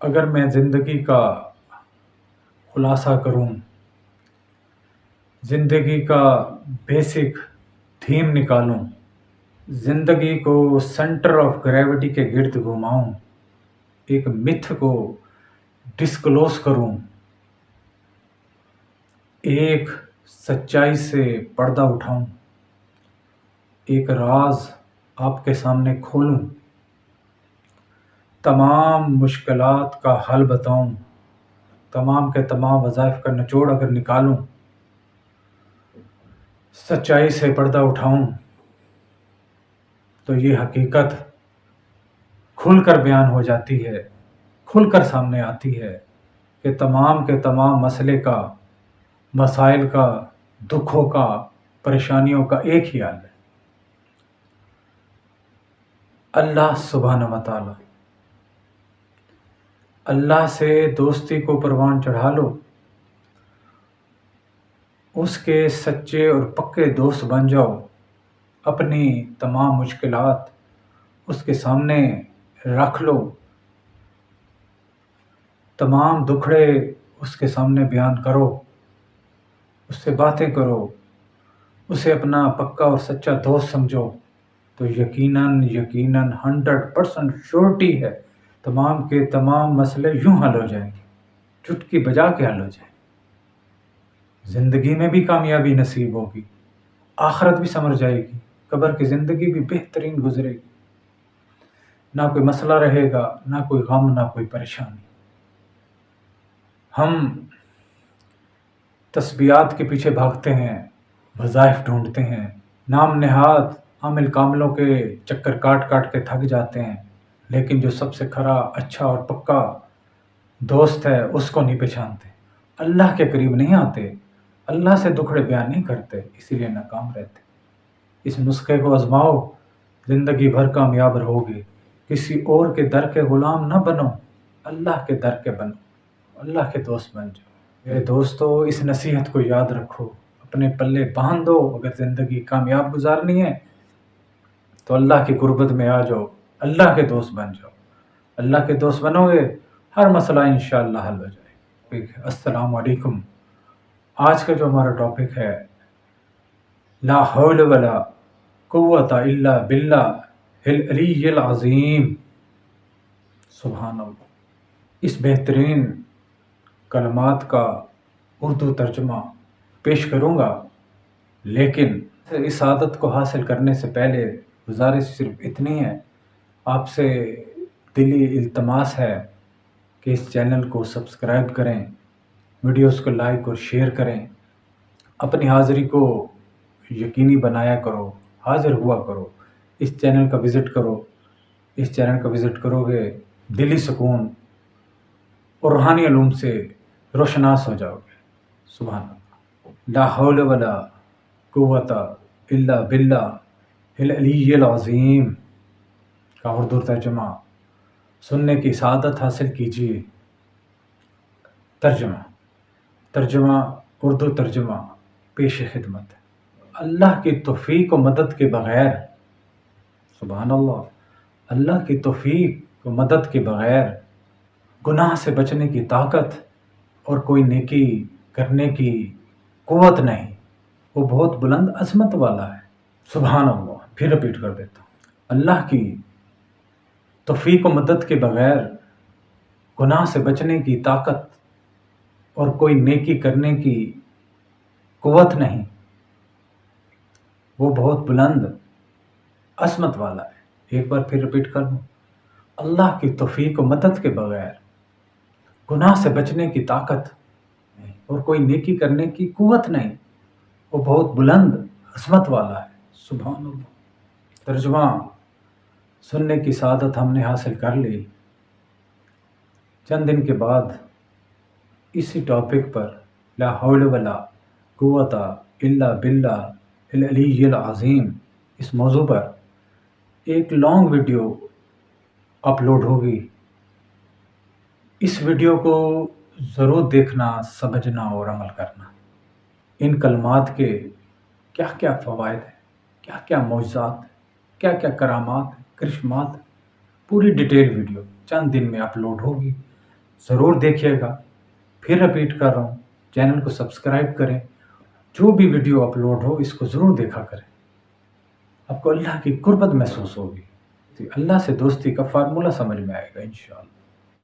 اگر میں زندگی کا خلاصہ کروں، زندگی کا بیسک تھیم نکالوں، زندگی کو سینٹر آف گریوٹی کے گرد گھماؤں، ایک متھ کو ڈسکلوز کروں، ایک سچائی سے پردہ اٹھاؤں، ایک راز آپ کے سامنے کھولوں، تمام مشکلات کا حل بتاؤں، تمام کے تمام وظائف کا نچوڑ اگر نکالوں، سچائی سے پردہ اٹھاؤں، تو یہ حقیقت کھل کر بیان ہو جاتی ہے، کھل کر سامنے آتی ہے کہ تمام کے تمام مسئلے کا، مسائل کا، دکھوں کا، پریشانیوں کا ایک ہی حل ہے، اللہ سبحانہ و تعالی۔ اللہ سے دوستی کو پروان چڑھا لو، اس کے سچے اور پکے دوست بن جاؤ، اپنی تمام مشکلات اس کے سامنے رکھ لو، تمام دکھڑے اس کے سامنے بیان کرو، اس سے باتیں کرو، اسے اپنا پکا اور سچا دوست سمجھو، تو یقیناً 100% شورٹی ہے تمام کے تمام مسئلے یوں حل ہو جائیں گے، چٹکی بجا کے حل ہو جائیں گے۔ زندگی میں بھی کامیابی نصیب ہوگی، آخرت بھی سمر جائے گی، قبر کی زندگی بھی بہترین گزرے گی، نہ کوئی مسئلہ رہے گا، نہ کوئی غم، نہ کوئی پریشانی۔ ہم تسبیحات کے پیچھے بھاگتے ہیں، وظائف ڈھونڈتے ہیں، نام نہاد عامل کاملوں کے چکر کاٹ کاٹ کے تھک جاتے ہیں، لیکن جو سب سے کھرا، اچھا اور پکا دوست ہے اس کو نہیں پہچانتے، اللہ کے قریب نہیں آتے، اللہ سے دکھڑے بیان نہیں کرتے، اسی لیے ناکام رہتے۔ اس نسخے کو آزماؤ، زندگی بھر کامیاب رہو گے۔ کسی اور کے در کے غلام نہ بنو، اللہ کے در کے بنو، اللہ کے دوست بن جاؤ۔ میرے دوستو، اس نصیحت کو یاد رکھو، اپنے پلے باندھ دو۔ اگر زندگی کامیاب گزارنی ہے تو اللہ کی قربت میں آ جاؤ، اللہ کے دوست بن جاؤ۔ اللہ کے دوست بنو گے، ہر مسئلہ انشاءاللہ حل ہو جائے گا۔ السلام علیکم۔ آج کا جو ہمارا ٹاپک ہے، لا حول ولا قوت الا باللہ العلی العظیم، سبحان اللہ۔ اس بہترین کلمات کا اردو ترجمہ پیش کروں گا، لیکن اس عادت کو حاصل کرنے سے پہلے گزارش صرف اتنی ہے، آپ سے دلی التماس ہے کہ اس چینل کو سبسکرائب کریں، ویڈیوز کو لائک اور شیئر کریں، اپنی حاضری کو یقینی بنایا کرو، حاضر ہوا کرو، اس چینل کا وزٹ کرو، اس چینل کا وزٹ کرو گے دلی سکون اور روحانی علوم سے روشناس ہو جاؤ گے۔ سبحان اللہ۔ لا حول ولا قوت الا باللہ العلی العظیم کا اردو ترجمہ سننے کی سعادت حاصل کیجیے۔ ترجمہ اردو ترجمہ پیش خدمت۔ اللہ کی توفیق و مدد کے بغیر، سبحان اللہ، اللہ کی توفیق و مدد کے بغیر گناہ سے بچنے کی طاقت اور کوئی نیکی کرنے کی قوت نہیں۔ وہ بہت بلند عظمت والا ہے، سبحان اللہ۔ پھر رپیٹ کر دیتا ہوں، اللہ کی توفیق و مدد کے بغیر گناہ سے بچنے کی طاقت اور کوئی نیکی کرنے کی قوت نہیں، وہ بہت بلند عظمت والا ہے۔ ایک بار پھر رپیٹ کر دوں، اللہ کی توفیق و مدد کے بغیر گناہ سے بچنے کی طاقت اور کوئی نیکی کرنے کی قوت نہیں، وہ بہت بلند عظمت والا ہے، سبحان اللہ۔ ترجمہ سننے کی سعادت ہم نے حاصل کر لی۔ چند دن کے بعد اسی ٹاپک پر، لا حول ولا قوت الا باللہ العلی العظیم، اس موضوع پر ایک لانگ ویڈیو اپلوڈ ہوگی۔ اس ویڈیو کو ضرور دیکھنا، سمجھنا اور عمل کرنا۔ ان کلمات کے کیا کیا فوائد ہیں، کیا کیا معجزات ہیں، کیا کیا کرامات ہیں، کرشمات ہیں، پوری ڈیٹیل ویڈیو چند دن میں اپلوڈ ہوگی۔ ضرور دیکھیے گا۔ پھر رپیٹ کر رہا ہوں، چینل کو سبسکرائب کریں، جو بھی ویڈیو اپلوڈ ہو اس کو ضرور دیکھا کریں، آپ کو اللہ کی قربت محسوس ہوگی، تو اللہ سے دوستی کا فارمولہ سمجھ میں آئے گا انشاءاللہ۔